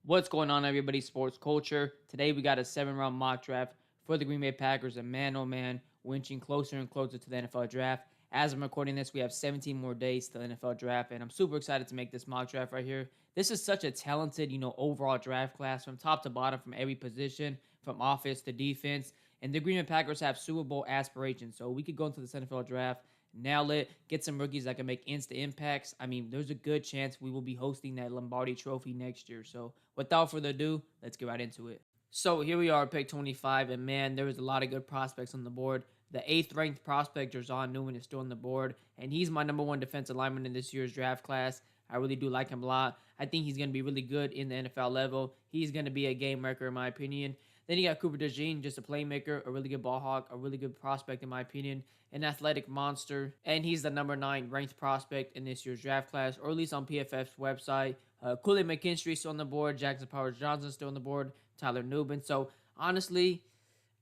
What's going on, everybody? Sports culture. Today we got a 7-round mock draft for the Green Bay Packers, and man, oh man, we're inching closer and closer to the NFL draft. As I'm recording this, we have 17 more days to the NFL draft, and I'm super excited to make this mock draft right here. This is such a talented, overall draft class from top to bottom, from every position, from offense to defense. And the Green Bay Packers have Super Bowl aspirations, so we could go into this NFL draft, nail it, get some rookies that can make instant impacts. I mean, there's a good chance we will be hosting that Lombardi Trophy next year. So without further ado, let's get right into it. So here we are, pick 25, and man, there was a lot of good prospects on the board. The 8th ranked prospect, Jer'Zhan Newman, is still on the board, and he's my number one defensive lineman in this year's draft class. I really do like him a lot. I think he's going to be really good in the NFL level. He's going to be a game wrecker, in my opinion. Then you got Cooper DeJean, just a playmaker, a really good ball hawk, a really good prospect, in my opinion, an athletic monster, and he's the number 9 ranked prospect in this year's draft class, or at least on PFF's website. Kool-Aid McKinstry still on the board, Jackson Powers Johnson still on the board, Tyler Nubin. So honestly,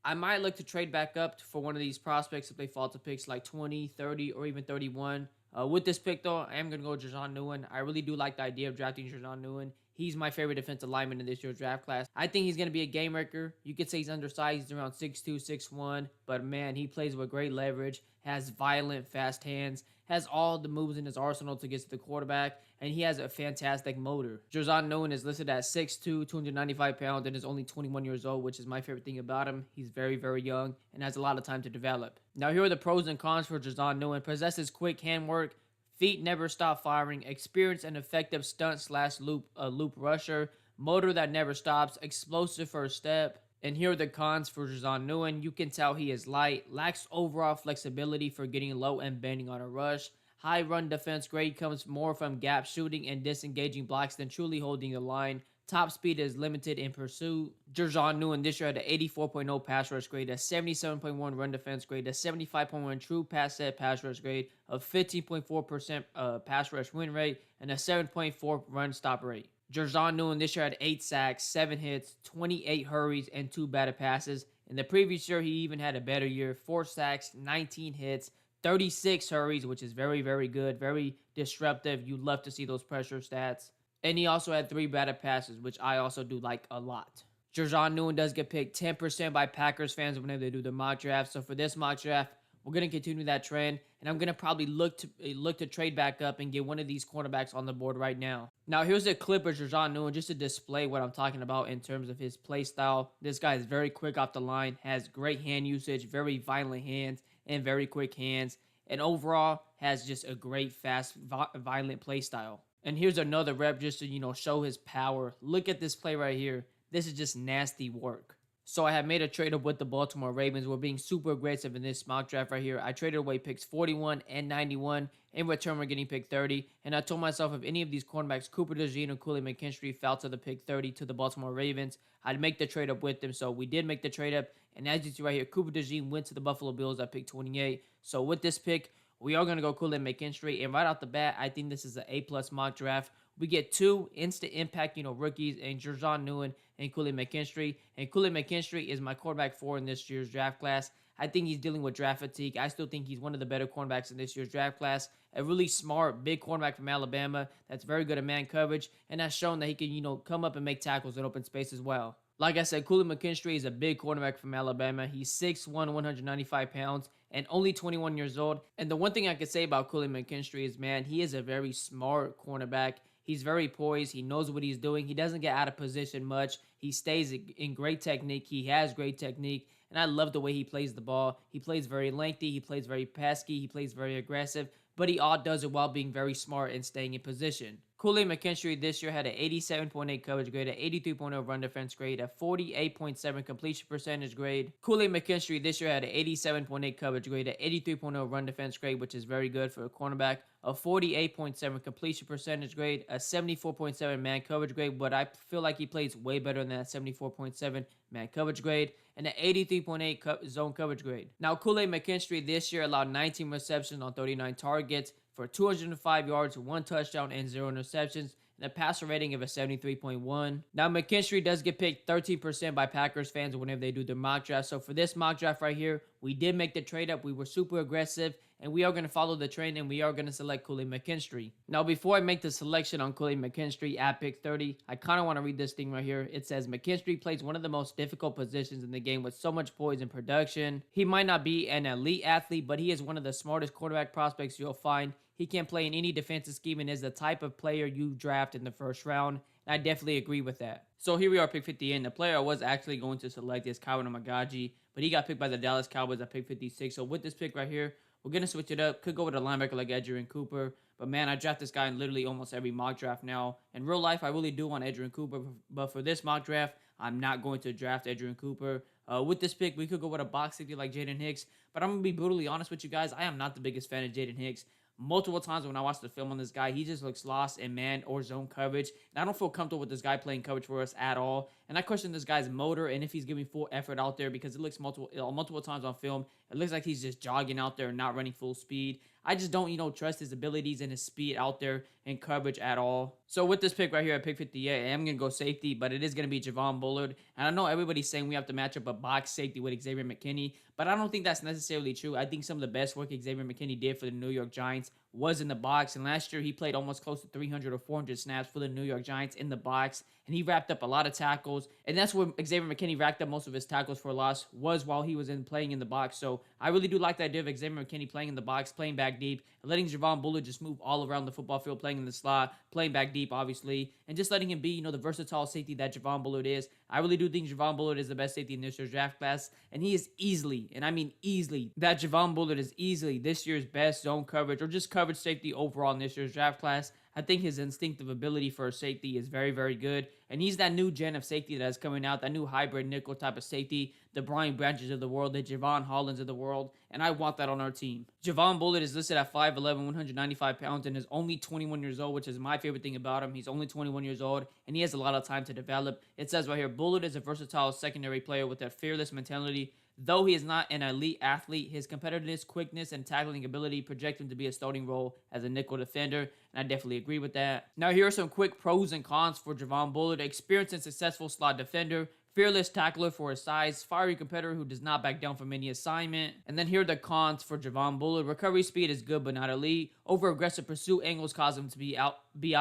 I might look to trade back up for one of these prospects if they fall to picks like 20, 30, or even 31. With this pick, though, I am going to go with Jer'Zhan Newman. I really do like the idea of drafting Jer'Zhan Newman. He's my favorite defensive lineman in this year's draft class. I think he's going to be a game wrecker. You could say he's undersized. He's around 6'2", 6'1", but man, he plays with great leverage, has violent, fast hands, has all the moves in his arsenal to get to the quarterback, and he has a fantastic motor. Jer'Zhan Newman is listed at 6'2", 295 pounds, and is only 21 years old, which is my favorite thing about him. He's very, very young and has a lot of time to develop. Now, here are the pros and cons for Jer'Zhan Newman. Possesses quick handwork, feet never stop firing, experience and effective stunt/loop rusher, motor that never stops, explosive first step. And here are the cons for Jer'Zhan Newman. You can tell he is light, lacks overall flexibility for getting low and bending on a rush. High run defense grade comes more from gap shooting and disengaging blocks than truly holding the line. Top speed is limited in pursuit. Jer'Zhan Newman this year had an 84.0 pass rush grade, a 77.1 run defense grade, a 75.1 true pass set pass rush grade, a 15.4% pass rush win rate, and a 7.4 run stop rate. Jer'Zhan Newman this year had 8 sacks, 7 hits, 28 hurries, and 2 batted passes. In the previous year, he even had a better year, 4 sacks, 19 hits, 36 hurries, which is very, very good, very disruptive. You love to see those pressure stats. And he also had 3 batted passes, which I also do like a lot. Jer'Zhan Newman does get picked 10% by Packers fans whenever they do the mock draft. So for this mock draft, we're going to continue that trend, and I'm going to probably look to trade back up and get one of these cornerbacks on the board right now. Now, here's a clip of Jer'Zhan Newman just to display what I'm talking about in terms of his play style. This guy is very quick off the line, has great hand usage, very violent hands, and very quick hands, and overall has just a great, fast, violent play style. And here's another rep just to, show his power. Look at this play right here. This is just nasty work. So I have made a trade up with the Baltimore Ravens. We're being super aggressive in this mock draft right here. I traded away picks 41 and 91. In return, we're getting pick 30. And I told myself if any of these cornerbacks, Cooper DeJean or Kool-Aid McKinstry, fell to the pick 30 to the Baltimore Ravens, I'd make the trade up with them. So we did make the trade up. And as you see right here, Cooper DeJean went to the Buffalo Bills at pick 28. So with this pick, we are going to go Kool-Aid McKinstry. And right off the bat, I think this is an A+ mock draft. We get 2 instant impact, rookies, and Jer'Zhan Newman and Kool-Aid McKinstry. And Kool-Aid McKinstry is my quarterback 4 in this year's draft class. I think he's dealing with draft fatigue. I still think he's one of the better cornerbacks in this year's draft class. A really smart, big cornerback from Alabama that's very good at man coverage, and has shown that he can, come up and make tackles in open space as well. Like I said, Kool-Aid McKinstry is a big cornerback from Alabama. He's 6'1", 195 pounds, and only 21 years old. And the one thing I could say about Kool-Aid McKinstry is, man, he is a very smart cornerback. He's very poised. He knows what he's doing. He doesn't get out of position much. He stays in great technique. He has great technique. And I love the way he plays the ball. He plays very lengthy. He plays very pesky. He plays very aggressive. But he all does it while being very smart and staying in position. Kool-Aid McKinstry this year had an 87.8 coverage grade, an 83.0 run defense grade, a 48.7 completion percentage grade. Kool-Aid McKinstry this year had an 87.8 coverage grade, an 83.0 run defense grade, which is very good for a cornerback, a 48.7 completion percentage grade, a 74.7 man coverage grade, but I feel like he plays way better than that 74.7 man coverage grade, and an 83.8 zone coverage grade. Now, Kool-Aid McKinstry this year allowed 19 receptions on 39 targets for 205 yards, 1 touchdown, and 0 interceptions. and a passer rating of a 73.1. Now, McKinstry does get picked 13% by Packers fans whenever they do their mock draft. So for this mock draft right here, we did make the trade up. We were super aggressive, and we are going to follow the trend, and we are going to select Kool-Aid McKinstry. Now, before I make the selection on Kool-Aid McKinstry at pick 30, I kind of want to read this thing right here. It says, McKinstry plays one of the most difficult positions in the game with so much poise and production. He might not be an elite athlete, but he is one of the smartest quarterback prospects you'll find. He can play in any defensive scheme and is the type of player you draft in the first round. And I definitely agree with that. So here we are, pick 58. And the player I was actually going to select is Kawhi Magaji, but he got picked by the Dallas Cowboys at pick 56. So with this pick right here, we're going to switch it up. Could go with a linebacker like Adrian Cooper. But man, I draft this guy in literally almost every mock draft now. In real life, I really do want Adrian Cooper. But for this mock draft, I'm not going to draft Adrian Cooper. With this pick, we could go with a box safety like Jaden Hicks. But I'm going to be brutally honest with you guys. I am not the biggest fan of Jaden Hicks. Multiple times when I watch the film on this guy, he just looks lost in man or zone coverage. And I don't feel comfortable with this guy playing coverage for us at all. And I question this guy's motor and if he's giving full effort out there, because it looks multiple times on film, it looks like he's just jogging out there and not running full speed. I just don't, trust his abilities and his speed out there in coverage at all. So with this pick right here at pick 58, I am going to go safety, but it is going to be Javon Bullard. And I know everybody's saying we have to match up a box safety with Xavier McKinney, but I don't think that's necessarily true. I think some of the best work Xavier McKinney did for the New York Giants was in the box. And last year, he played almost close to 300 or 400 snaps for the New York Giants in the box. And he wrapped up a lot of tackles. And that's where Xavier McKinney racked up most of his tackles for loss, was while he was playing in the box. So I really do like the idea of Xavier McKinney playing in the box, playing back deep, and letting Javon Bullard just move all around the football field, playing in the slot, playing back deep, obviously, and just letting him be, the versatile safety that Javon Bullard is. I really do think Javon Bullard is the best safety in this year's draft class, and he is easily, and I mean easily, that Javon Bullard is easily this year's best zone coverage or just coverage safety overall in this year's draft class. I think his instinctive ability for a safety is very, very good. And he's that new gen of safety that is coming out, that new hybrid nickel type of safety, the Brian Branches of the world, the Javon Hollands of the world, and I want that on our team. Javon Bullard is listed at 5'11", 195 pounds, and is only 21 years old, which is my favorite thing about him. He's only 21 years old, and he has a lot of time to develop. It says right here, Bullard is a versatile secondary player with a fearless mentality. Though he is not an elite athlete, his competitiveness, quickness, and tackling ability project him to be a starting role as a nickel defender, and I definitely agree with that. Now, here are some quick pros and cons for Javon Bullard. Experienced and successful slot defender, fearless tackler for his size, fiery competitor who does not back down from any assignment. And then here are the cons for Javon Bullard. Recovery speed is good but not elite. Over-aggressive pursuit angles cause him to be out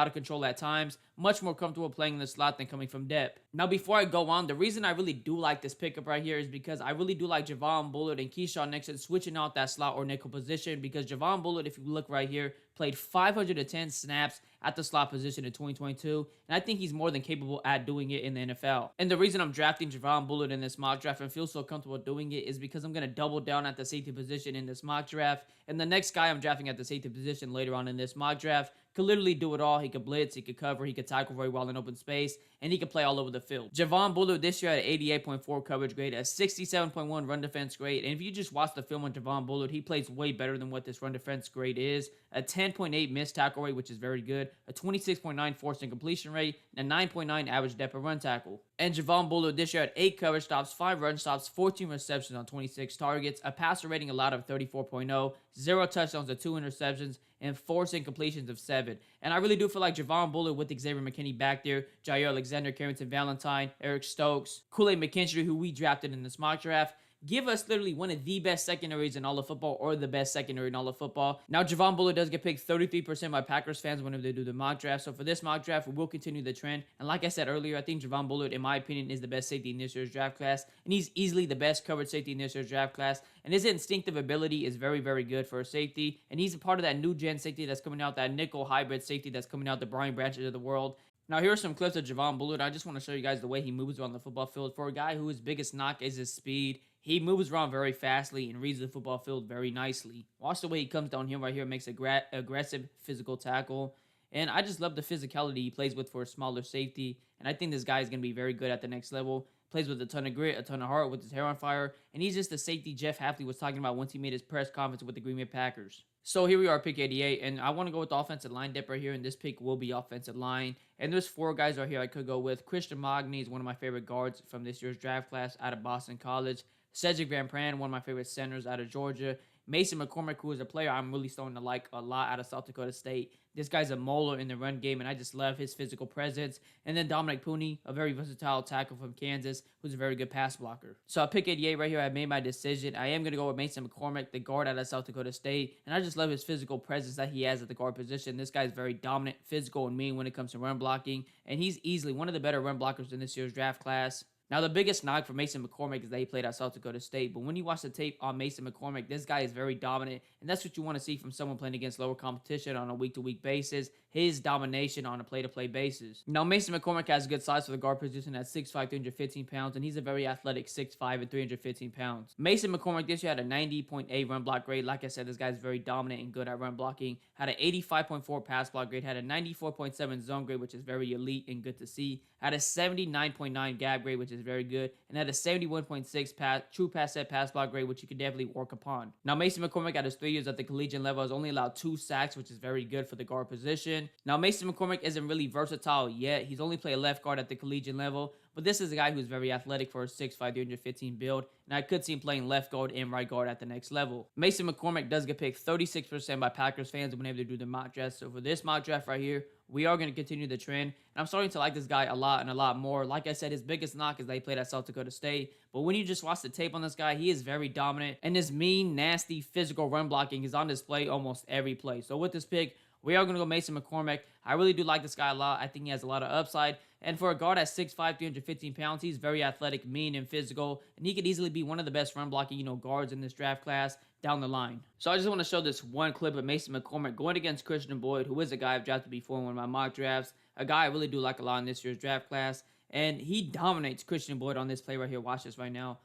of control at times. Much more comfortable playing in the slot than coming from depth. Now, before I go on, the reason I really do like this pickup right here is because I really do like Javon Bullard and Keyshawn Nixon switching out that slot or nickel position, because Javon Bullard, if you look right here, played 510 snaps at the slot position in 2022, and I think he's more than capable at doing it in the NFL. And the reason I'm drafting Javon Bullard in this mock draft and feel so comfortable doing it is because I'm going to double down at the safety position in this mock draft, and the next guy I'm drafting at the safety position later on in this mock draft could literally do it all. He could blitz, he could cover, he could tackle very well in open space, and he could play all over the field. Javon Bullard this year had an 88.4 coverage grade, a 67.1 run defense grade, and if you just watch the film on Javon Bullard, he plays way better than what this run defense grade is. A 10.8 missed tackle rate, which is very good, a 26.9 forced incompletion rate, and a 9.9 average depth of run tackle. And Javon Bullard this year had 8 coverage stops, 5 run stops, 14 receptions on 26 targets, a passer rating allowed of 34.0, 0 touchdowns to 2 interceptions, and forced incompletions of 7. And I really do feel like Javon Bullard with Xavier McKinney back there, Jair Alexander, Carrington Valentine, Eric Stokes, Kool-Aid McKinstry, who we drafted in this mock draft, give us literally one of the best secondaries in all of football, or the best secondary in all of football. Now, Javon Bullard does get picked 33% by Packers fans whenever they do the mock draft. So for this mock draft, we will continue the trend. And like I said earlier, I think Javon Bullard, in my opinion, is the best safety in this year's draft class. And he's easily the best coverage safety in this year's draft class. And his instinctive ability is very, very good for a safety. And he's a part of that new gen safety that's coming out, that nickel hybrid safety that's coming out, the Brian Branches of the world. Now, here are some clips of Javon Bullard. I just want to show you guys the way he moves around the football field. For a guy whose biggest knock is his speed, he moves around very fastly and reads the football field very nicely. Watch the way he comes down here right here, makes a aggressive physical tackle. And I just love the physicality he plays with for a smaller safety. And I think this guy is going to be very good at the next level. Plays with a ton of grit, a ton of heart, with his hair on fire. And he's just the safety Jeff Hafley was talking about once he made his press conference with the Green Bay Packers. So here we are, pick 88, and I want to go with the offensive line depth right here, and this pick will be offensive line. And there's 4 guys right here I could go with. Christian Mogny is one of my favorite guards from this year's draft class out of Boston College. Cedric Van Pran, one of my favorite centers out of Georgia. Mason McCormick, who is a player I'm really starting to like a lot out of South Dakota State. This guy's a mauler in the run game, and I just love his physical presence. And then Dominic Pooney, a very versatile tackle from Kansas, who's a very good pass blocker. So at pick 88 right here, I made my decision. I am going to go with Mason McCormick, the guard out of South Dakota State. And I just love his physical presence that he has at the guard position. This guy's very dominant, physical, and mean when it comes to run blocking. And he's easily one of the better run blockers in this year's draft class. Now, the biggest knock for Mason McCormick is that he played at South Dakota State. But when you watch the tape on Mason McCormick, this guy is very dominant. And that's what you want to see from someone playing against lower competition on a week-to-week basis. His domination on a play-to-play basis. Now, Mason McCormick has good size for the guard position at 6'5", 315 pounds. And he's a very athletic 6'5", and 315 pounds. Mason McCormick this year had a 90.8 run block grade. Like I said, this guy's very dominant and good at run blocking. Had an 85.4 pass block grade. Had a 94.7 zone grade, which is very elite and good to see. Had a 79.9 gap grade, which is very good. And had a 71.6 true pass set pass block grade, which you can definitely work upon. Now, Mason McCormick at his 3 years at the collegiate level has only allowed 2 sacks, which is very good for the guard position. Now, Mason McCormick isn't really versatile yet. He's only played left guard at the collegiate level, but this is a guy who's very athletic for a 6'5", 315 build, and I could see him playing left guard and right guard at the next level. Mason McCormick does get picked 36% by Packers fans whenever they do their mock draft. So for this mock draft right here, we are going to continue the trend, and I'm starting to like this guy a lot and a lot more. Like I said, his biggest knock is that he played at South Dakota State, but when you just watch the tape on this guy, he is very dominant, and his mean, nasty, physical run blocking is on display almost every play. So with this pick, we are going to go Mason McCormick. I really do like this guy a lot. I think he has a lot of upside. And for a guard at 6'5", 315 pounds, he's very athletic, mean, and physical. And he could easily be one of the best run blocking, guards in this draft class down the line. So I just want to show this one clip of Mason McCormick going against Christian Boyd, who is a guy I've drafted before in one of my mock drafts. A guy I really do like a lot in this year's draft class. And he dominates Christian Boyd on this play right here. Watch this right now.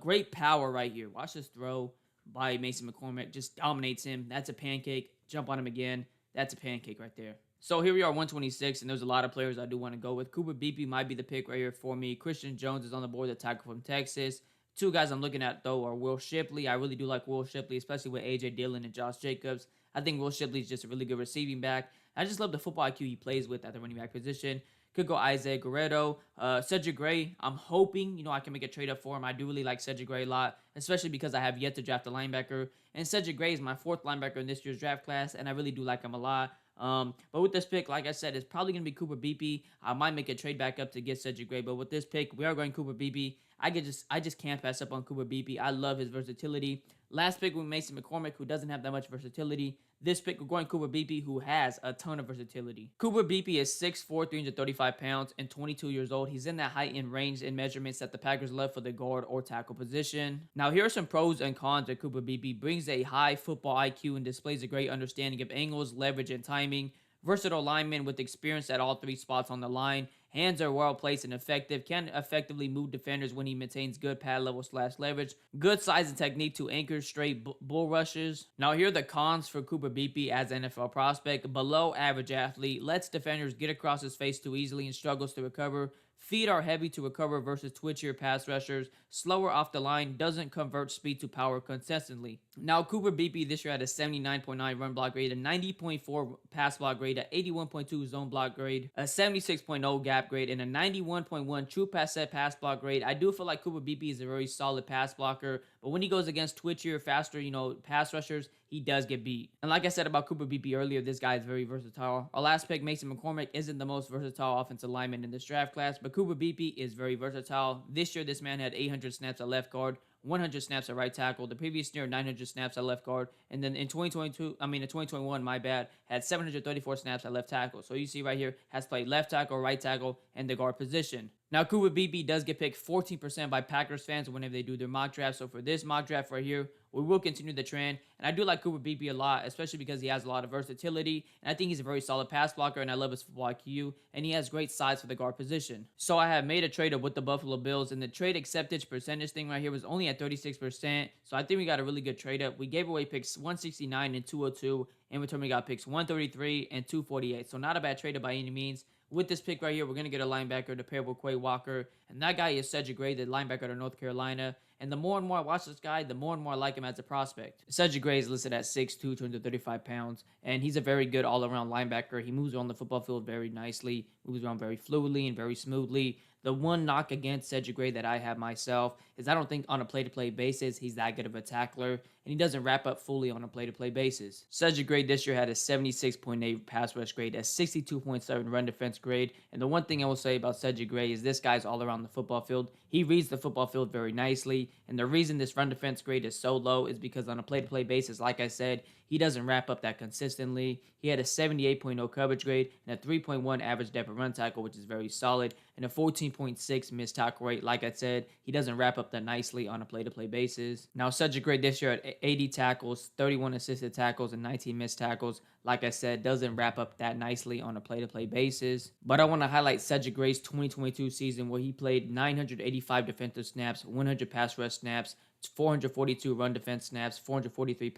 Great power right here. Watch this throw by Mason McCormick. Just dominates him. That's a pancake. Jump on him again. That's a pancake right there. So here we are, 126, and there's a lot of players I do want to go with. Cooper Beebe might be the pick right here for me. Christian Jones is on the board, the tackle from Texas. 2 guys I'm looking at, though, are Will Shipley. I really do like Will Shipley, especially with A.J. Dillon and Josh Jacobs. I think Will Shipley is just a really good receiving back. I just love the football IQ he plays with at the running back position. Could go Isaiah Guerrero. Cedric Gray, I'm hoping, I can make a trade up for him. I do really like Cedric Gray a lot, especially because I have yet to draft a linebacker. And Cedric Gray is my 4th linebacker in this year's draft class, and I really do like him a lot. But with this pick, like I said, it's probably going to be Cooper Beebe. I might make a trade back up to get Cedric Gray, but with this pick, we are going Cooper Beebe. I just can't pass up on Cooper Beebe. I love his versatility. Last pick with Mason McCormick, who doesn't have that much versatility. This pick, we're going Cooper Beebe, who has a ton of versatility. Cooper Beebe is 6'4", 335 pounds, and 22 years old. He's in that height and range and measurements that the Packers love for the guard or tackle position. Now, here are some pros and cons that Cooper Beebe brings a high football IQ and displays a great understanding of angles, leverage, and timing. Versatile lineman with experience at all 3 spots on the line. Hands are well placed and effective. Can effectively move defenders when he maintains good pad level / leverage. Good size and technique to anchor straight bull rushes. Now here are the cons for Cooper Beebe as an NFL prospect. Below average athlete. Lets defenders get across his face too easily and struggles to recover. Feet are heavy to recover versus twitchier pass rushers. Slower off the line. Doesn't convert speed to power consistently. Now, Cooper Beebe this year had a 79.9 run block grade, a 90.4 pass block grade, a 81.2 zone block grade, a 76.0 gap grade, and a 91.1 true pass set pass block grade. I do feel like Cooper Beebe is a very solid pass blocker, but when he goes against twitchier, faster, pass rushers, he does get beat. And like I said about Cooper Beebe earlier, this guy is very versatile. Our last pick, Mason McCormick, isn't the most versatile offensive lineman in this draft class, but Cooper Beebe is very versatile. This year, this man had 800 snaps at left guard, 100 snaps at right tackle. The previous year, 900 snaps at left guard. And then in 2021, my bad, had 734 snaps at left tackle. So you see right here, has played left tackle, right tackle, and the guard position. Now, Cooper Beebe does get picked 14% by Packers fans whenever they do their mock draft. So for this mock draft right here, we will continue the trend. And I do like Cooper Beebe a lot, especially because he has a lot of versatility. And I think he's a very solid pass blocker, and I love his football IQ. And he has great size for the guard position. So I have made a trade up with the Buffalo Bills, and the trade acceptance percentage thing right here was only at 36%. So I think we got a really good trade up. We gave away picks 169 and 202. In return, we got picks 133 and 248. So not a bad trade up by any means. With this pick right here, we're going to get a linebacker to pair with Quay Walker. And that guy is Cedric Gray, the linebacker out of North Carolina. And the more and more I watch this guy, the more and more I like him as a prospect. Cedric Gray is listed at 6'2", 235 pounds, and he's a very good all-around linebacker. He moves around the football field very nicely, moves around very fluidly and very smoothly. The one knock against Cedric Gray that I have myself is I don't think on a play-to-play basis he's that good of a tackler, and he doesn't wrap up fully on a play-to-play basis. Cedric Gray this year had a 76.8 pass rush grade, a 62.7 run defense grade, and the one thing I will say about Cedric Gray is this guy's all around the football field. He reads the football field very nicely, and the reason this run defense grade is so low is because on a play-to-play basis, like I said, he doesn't wrap up that consistently. He had a 78.0 coverage grade and a 3.1 average depth of run tackle, which is very solid, and a 14.6 missed tackle rate. Like I said, he doesn't wrap up that nicely on a play-to-play basis. Now, Cedric Gray this year at 80 tackles, 31 assisted tackles, and 19 missed tackles. Like I said, doesn't wrap up that nicely on a play-to-play basis. But I want to highlight Cedric Gray's 2022 season where he played 985 defensive snaps, 100 pass rush snaps, 442 run defense snaps, 443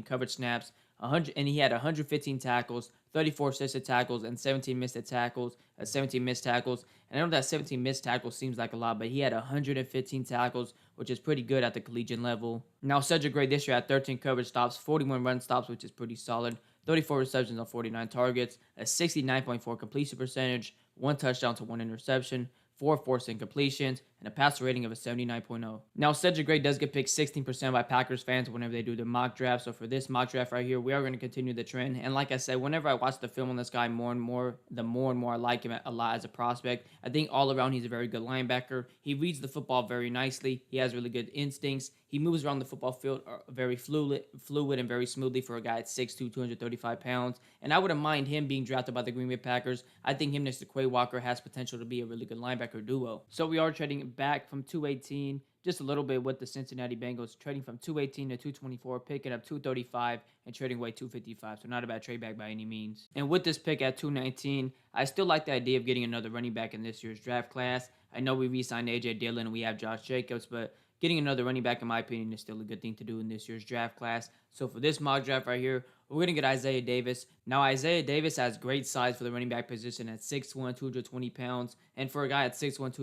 coverage snaps, 100, and he had 115 tackles, 34 assisted tackles, and 17 missed tackles. 17 missed tackles. And I know that 17 missed tackles seems like a lot, but he had 115 tackles, which is pretty good at the collegiate level. Now, Cedric Gray this year had 13 coverage stops, 41 run stops, which is pretty solid, 34 receptions on 49 targets, a 69.4 completion percentage, 1 touchdown to 1 interception, 4 forced incompletions, and a passer rating of a 79.0. Now, Cedric Gray does get picked 16% by Packers fans whenever they do the mock draft. So for this mock draft right here, we are going to continue the trend. And like I said, whenever I watch the film on this guy more and more, the more and more I like him a lot as a prospect. I think all around he's a very good linebacker. He reads the football very nicely. He has really good instincts. He moves around the football field very fluid and very smoothly for a guy at 6'2", 235 pounds. And I wouldn't mind him being drafted by the Green Bay Packers. I think him next to Quay Walker has potential to be a really good linebacker duo. So we are trading back from 218 just a little bit with the Cincinnati Bengals, trading from 218 to 224, picking up 235 and trading away 255. So not a bad trade back by any means. And with this pick at 219, I still like the idea of getting another running back in this year's draft class. I know we re-signed A.J. Dillon and we have Josh Jacobs, but getting another running back, in my opinion, is still a good thing to do in this year's draft class. So for this mock draft right here, we're going to get Isaiah Davis. Now, Isaiah Davis has great size for the running back position at 6'1", 220 pounds. And for a guy at 6'1",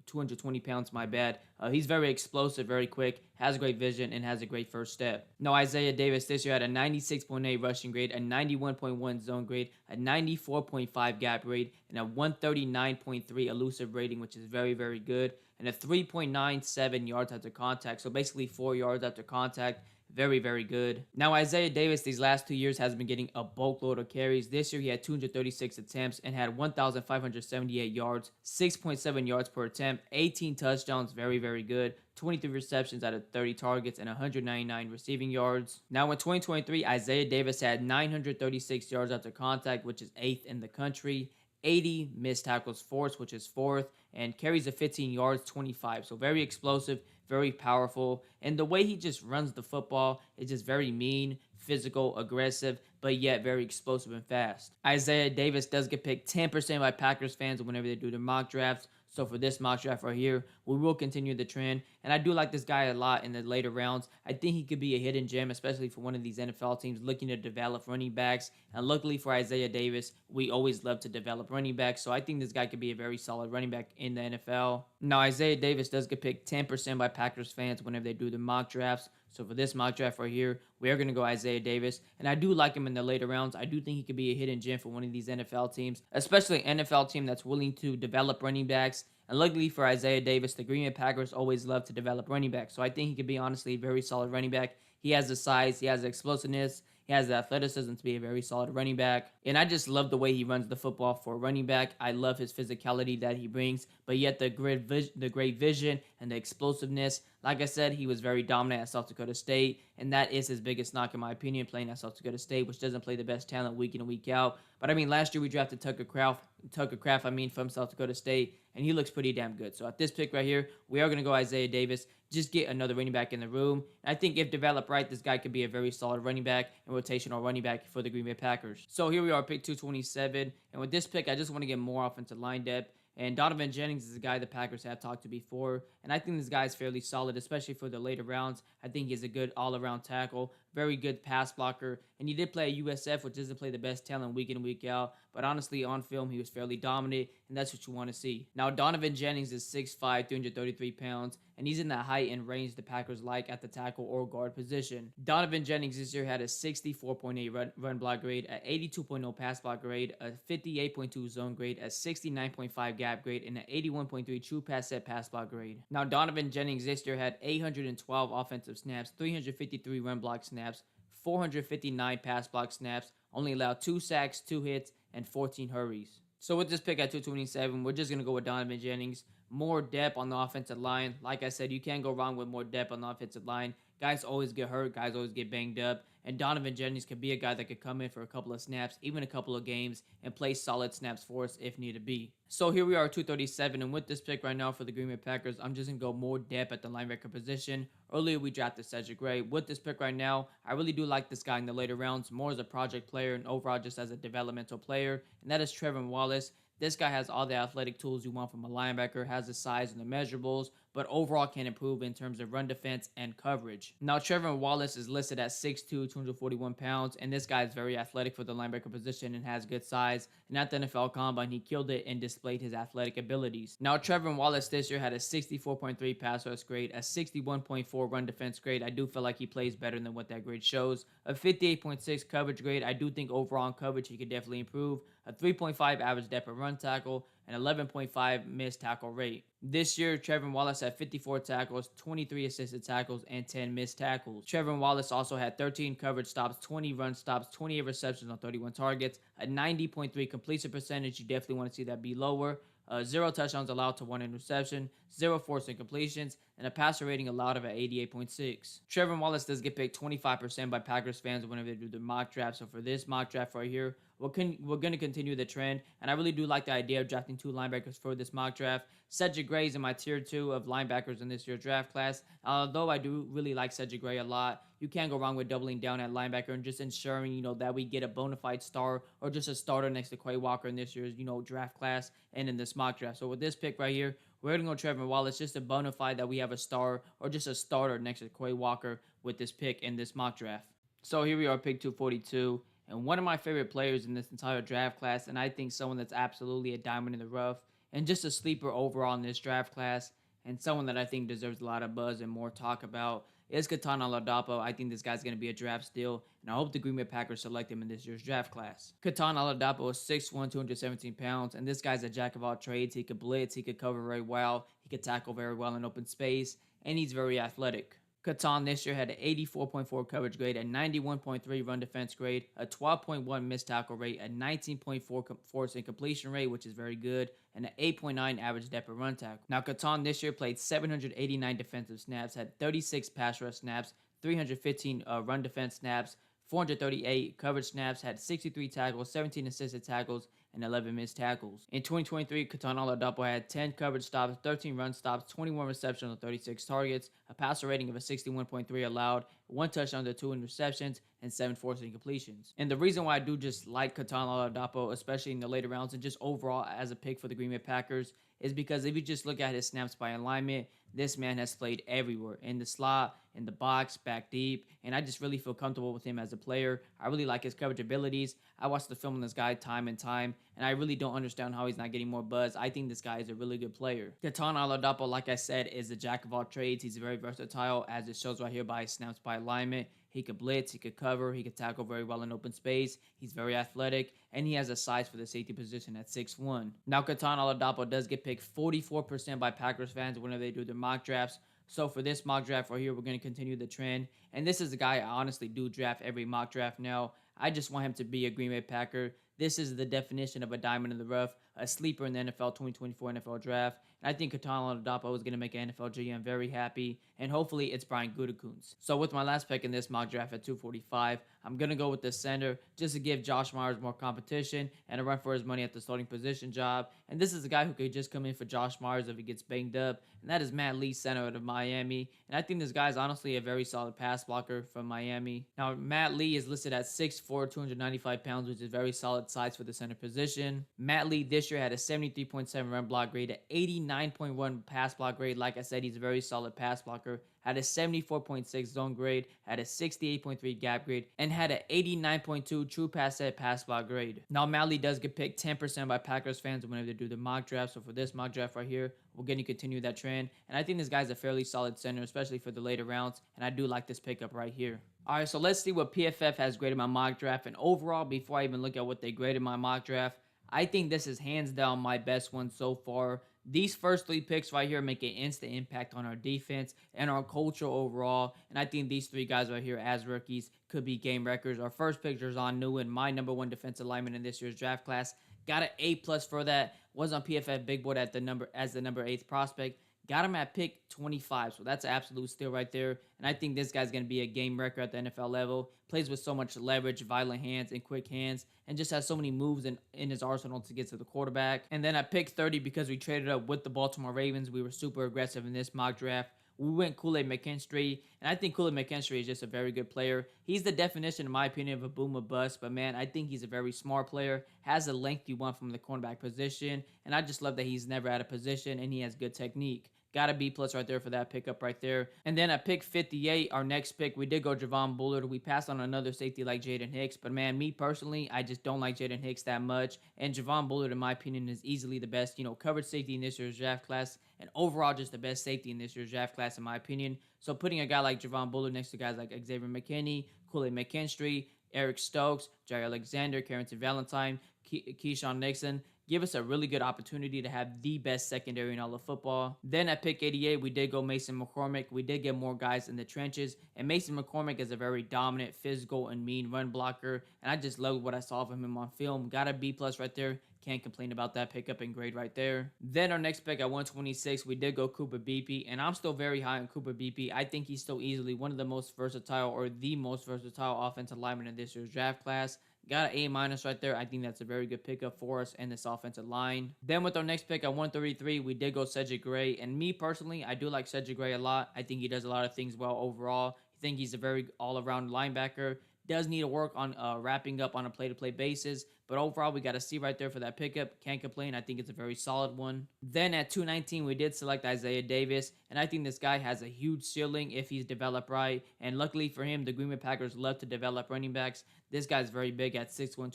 220 pounds, my bad, he's very explosive, very quick, has great vision, and has a great first step. Now, Isaiah Davis this year had a 96.8 rushing grade, a 91.1 zone grade, a 94.5 gap grade, and a 139.3 elusive rating, which is very, very good, and a 3.97 yards after contact. So basically 4 yards after contact. Very, very good. Now, Isaiah Davis these last 2 years has been getting a boatload of carries. This year, he had 236 attempts and had 1,578 yards, 6.7 yards per attempt, 18 touchdowns, very, very good, 23 receptions out of 30 targets, and 199 receiving yards. Now, in 2023, Isaiah Davis had 936 yards after contact, which is 8th in the country, 80 missed tackles forced, which is 4th, and carries of 15 yards, 25. So very explosive, very powerful, and the way he just runs the football is just very mean, physical, aggressive, but yet very explosive and fast. Isaiah Davis does get picked 10% by Packers fans whenever they do their mock drafts. So for this mock draft right here, we will continue the trend. And I do like this guy a lot in the later rounds. I think he could be a hidden gem, especially for one of these NFL teams looking to develop running backs. And luckily for Isaiah Davis, we always love to develop running backs. So I think this guy could be a very solid running back in the NFL. Now, Isaiah Davis does get picked 10% by Packers fans whenever they do the mock drafts. So for this mock draft right here, we are going to go Isaiah Davis. And I do like him in the later rounds. I do think he could be a hidden gem for one of these NFL teams, especially an NFL team that's willing to develop running backs. And luckily for Isaiah Davis, the Green Bay Packers always love to develop running backs. So I think he could be honestly a very solid running back. He has the size, he has the explosiveness, he has the athleticism to be a very solid running back. And I just love the way he runs the football for a running back. I love his physicality that he brings, but yet the great vision and the explosiveness. Like I said, he was very dominant at South Dakota State, and that is his biggest knock, in my opinion, playing at South Dakota State, which doesn't play the best talent week in and week out. But I mean, last year we drafted Tucker Kraft, from South Dakota State, and he looks pretty damn good. So at this pick right here, we are going to go Isaiah Davis. Just get another running back in the room. I think if developed right, this guy could be a very solid running back and rotational running back for the Green Bay Packers. So here we are, pick 227. And with this pick, I just want to get more offensive line depth. And Donovan Jennings is a guy the Packers have talked to before. And I think this guy is fairly solid, especially for the later rounds. I think he's a good all-around tackle. very good pass blocker, and he did play at USF, which doesn't play the best talent week in, week out, but honestly, on film, he was fairly dominant, and that's what you want to see. Now, Donovan Jennings is 6'5", 333 pounds, and he's in the height and range the Packers like at the tackle or guard position. Donovan Jennings this year had a 64.8 run block grade, a 82.0 pass block grade, a 58.2 zone grade, a 69.5 gap grade, and an 81.3 true pass set pass block grade. Now, Donovan Jennings this year had 812 offensive snaps, 353 run block snaps, 459 pass block snaps, only allowed 2 sacks, 2 hits, and 14 hurries. So with this pick at 227, we're just going to go with Donovan Jennings. More depth on the offensive line. Like I said, you can't go wrong with more depth on the offensive line. Guys always get hurt. Guys always get banged up. And Donovan Jennings could be a guy that could come in for a couple of snaps, even a couple of games, and play solid snaps for us if need to be. So here we are, 237, and with this pick right now for the Green Bay Packers, I'm just going to go more depth at the linebacker position. Earlier, we drafted Cedric Gray. With this pick right now, I really do like this guy in the later rounds, more as a project player and overall just as a developmental player, and that is Trevor Wallace. This guy has all the athletic tools you want from a linebacker, has the size and the measurables, but overall can improve in terms of run defense and coverage. Now, Trevor Wallace is listed at 6'2", 241 pounds, and this guy is very athletic for the linebacker position and has good size. And at the NFL Combine, he killed it and displayed his athletic abilities. Now, Trevor Wallace this year had a 64.3 pass rush grade, a 61.4 run defense grade. I do feel like he plays better than what that grade shows. A 58.6 coverage grade. I do think overall in coverage he could definitely improve. A 3.5 average depth of run tackle, and 11.5 missed tackle rate. This year, Trevor Wallace had 54 tackles, 23 assisted tackles, and 10 missed tackles. Trevor Wallace also had 13 coverage stops, 20 run stops, 28 receptions on 31 targets, a 90.3 completion percentage. You definitely want to see that be lower. 0 touchdowns allowed to 1 interception, 0 forced incompletions, and a passer rating allowed of 88.6. Trevor Wallace does get picked 25% by Packers fans whenever they do their mock draft. So for this mock draft right here, we're going to continue the trend, and I really do like the idea of drafting 2 linebackers for this mock draft. Cedric Gray is in my tier 2 of linebackers in this year's draft class. Although I do really like Cedric Gray a lot, you can't go wrong with doubling down at linebacker and just ensuring, that we get a bona fide star or just a starter next to Quay Walker in this year's, draft class and in this mock draft. So with this pick right here, we're going to go Trevor Wallace just to bona fide that we have a star or just a starter next to Quay Walker with this pick in this mock draft. So here we are, pick 242. And one of my favorite players in this entire draft class, and I think someone that's absolutely a diamond in the rough, and just a sleeper overall in this draft class, and someone that I think deserves a lot of buzz and more talk about, is Ketan Oladapo. I think this guy's going to be a draft steal, and I hope the Green Bay Packers select him in this year's draft class. Ketan Oladapo is 6'1", 217 pounds, and this guy's a jack of all trades. He could blitz, he could cover very well, he could tackle very well in open space, and he's very athletic. Ketan this year had an 84.4 coverage grade, a 91.3 run defense grade, a 12.1 missed tackle rate, a 19.4 forced incompletion rate, which is very good, and an 8.9 average depth of run tackle. Now, Ketan this year played 789 defensive snaps, had 36 pass rush snaps, 315 run defense snaps, 438 coverage snaps, had 63 tackles, 17 assisted tackles, and 11 missed tackles. In 2023, Ketan Oladapo had 10 coverage stops, 13 run stops, 21 receptions on 36 targets, a passer rating of a 61.3 allowed, 1 touchdown to 2 interceptions, and 7 forced incompletions. And the reason why I do just like Ketan Oladapo, especially in the later rounds and just overall as a pick for the Green Bay Packers, is because if you just look at his snaps by alignment, this man has played everywhere, in the slot, in the box, back deep, and I just really feel comfortable with him as a player. I really like his coverage abilities. I watched the film on this guy time and time, and I really don't understand how he's not getting more buzz. I think this guy is a really good player. Ketan Oladapo, like I said, is a jack of all trades. He's very versatile, as it shows right here by his snaps by alignment. He could blitz, he could cover, he could tackle very well in open space. He's very athletic, and he has a size for the safety position at 6'1". Now, Ketan Oladapo does get picked 44% by Packers fans whenever they do their mock drafts. So for this mock draft right here, we're going to continue the trend. And this is a guy I honestly do draft every mock draft now. I just want him to be a Green Bay Packer. This is the definition of a diamond in the rough, a sleeper in the NFL 2024 NFL Draft. And I think Ketan Oladapo is going to make an NFL GM very happy, and hopefully it's Brian Gutekunst. So with my last pick in this mock draft at 245, I'm going to go with the center just to give Josh Myers more competition and a run for his money at the starting position job. And this is a guy who could just come in for Josh Myers if he gets banged up, and that is Matt Lee, center out of Miami. And I think this guy is honestly a very solid pass blocker from Miami. Now, Matt Lee is listed at 6'4", 295 pounds, which is very solid size for the center position. Matt Lee this this year had a 73.7 run block grade, an 89.1 pass block grade. Like I said, he's a very solid pass blocker. Had a 74.6 zone grade, had a 68.3 gap grade, and had an 89.2 true pass set pass block grade. Now, Malley does get picked 10% by Packers fans whenever they do the mock draft. So for this mock draft right here, we're going to continue that trend. And I think this guy's a fairly solid center, especially for the later rounds. And I do like this pickup right here. All right, so let's see what PFF has graded my mock draft. And overall, before I even look at what they graded my mock draft, I think this is hands down my best one so far. These first 3 picks right here make an instant impact on our defense and our culture overall. And I think these 3 guys right here as rookies could be game records. Our first pick, Jer'Zhan Newton, my number 1 defensive lineman in this year's draft class. Got an A+ for that. Was on PFF Big Board as the number 8th prospect. Got him at pick 25, so that's an absolute steal right there. And I think this guy's going to be a game record at the NFL level. Plays with so much leverage, violent hands, and quick hands, and just has so many moves in his arsenal to get to the quarterback. And then at pick 30, because we traded up with the Baltimore Ravens, we were super aggressive in this mock draft. We went Kool-Aid McKinstry, and I think Kool-Aid McKinstry is just a very good player. He's the definition, in my opinion, of a boom or bust, but man, I think he's a very smart player, has the length you want from the cornerback position, and I just love that he's never out of position, and he has good technique. Got a B+ right there for that pickup right there. And then at pick 58, our next pick, we did go Javon Bullard. We passed on another safety like Jaden Hicks. But man, me personally, I just don't like Jaden Hicks that much. And Javon Bullard, in my opinion, is easily the best, coverage safety in this year's draft class. And overall, just the best safety in this year's draft class, in my opinion. So putting a guy like Javon Bullard next to guys like Xavier McKinney, Kool-Aid McKinstry, Eric Stokes, Jair Alexander, Carrington Valentine, Keyshawn Nixon, give us a really good opportunity to have the best secondary in all of football. Then at pick 88, we did go Mason McCormick. We did get more guys in the trenches, and Mason McCormick is a very dominant, physical, and mean run blocker, and I just love what I saw from him on film. Got a B+ right there. Can't complain about that pickup and grade right there. Then our next pick at 126, we did go Cooper Beebe, and I'm still very high on Cooper Beebe. I think he's still easily one of the most versatile or the most versatile offensive lineman in this year's draft class. Got an A- right there. I think that's a very good pickup for us and this offensive line. Then with our next pick at 133, we did go Cedric Gray. And me personally, I do like Cedric Gray a lot. I think he does a lot of things well overall. I think he's a very all-around linebacker. Does need to work on wrapping up on a play-to-play basis. But overall, we got a C right there for that pickup. Can't complain. I think it's a very solid one. Then at 219, we did select Isaiah Davis. And I think this guy has a huge ceiling if he's developed right. And luckily for him, the Green Bay Packers love to develop running backs. This guy's very big at 6'1",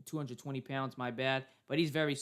220 pounds, my bad. But he's very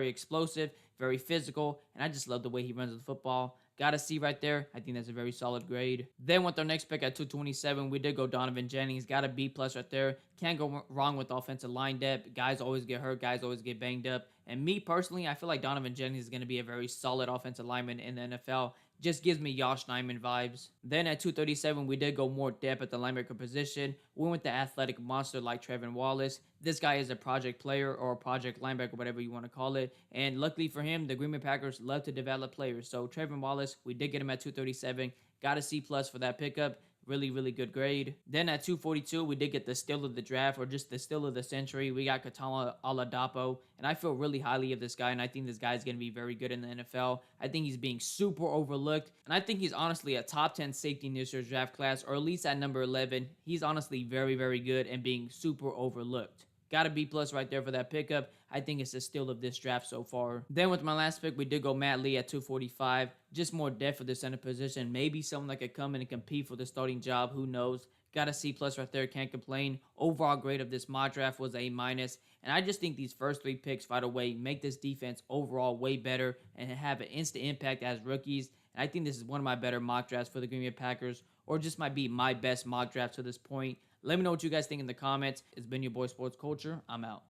explosive, very physical. And I just love the way he runs the football. Got a C right there. I think that's a very solid grade. Then with our next pick at 227, we did go Donovan Jennings. Got a B+ right there. Can't go wrong with offensive line depth. Guys always get hurt. Guys always get banged up. And me personally, I feel like Donovan Jennings is going to be a very solid offensive lineman in the NFL. Just gives me Josh Nijman vibes. Then at 237, we did go more depth at the linebacker position. We went the athletic monster like Trevin Wallace. This guy is a project player or a project linebacker, whatever you want to call it. And luckily for him, the Green Bay Packers love to develop players. So Trevin Wallace, we did get him at 237. Got a C+ for that pickup. Really, really good grade. Then at 242, we did get the steal of the draft, or just the steal of the century. We got Katala Oladapo, and I feel really highly of this guy, and I think this guy is going to be very good in the NFL. I think he's being super overlooked, and I think he's honestly a top 10 safety in this year's draft class, or at least at number 11. He's honestly very, very good and being super overlooked. Got a B+ right there for that pickup. I think it's a steal of this draft so far. Then with my last pick, we did go Matt Lee at 245. Just more depth for the center position. Maybe someone that could come in and compete for the starting job. Who knows? Got a C+ right there. Can't complain. Overall grade of this mock draft was A-. And I just think these first 3 picks right away make this defense overall way better and have an instant impact as rookies. And I think this is one of my better mock drafts for the Green Bay Packers, or just might be my best mock draft to this point. Let me know what you guys think in the comments. It's been your boy Sports Culture. I'm out.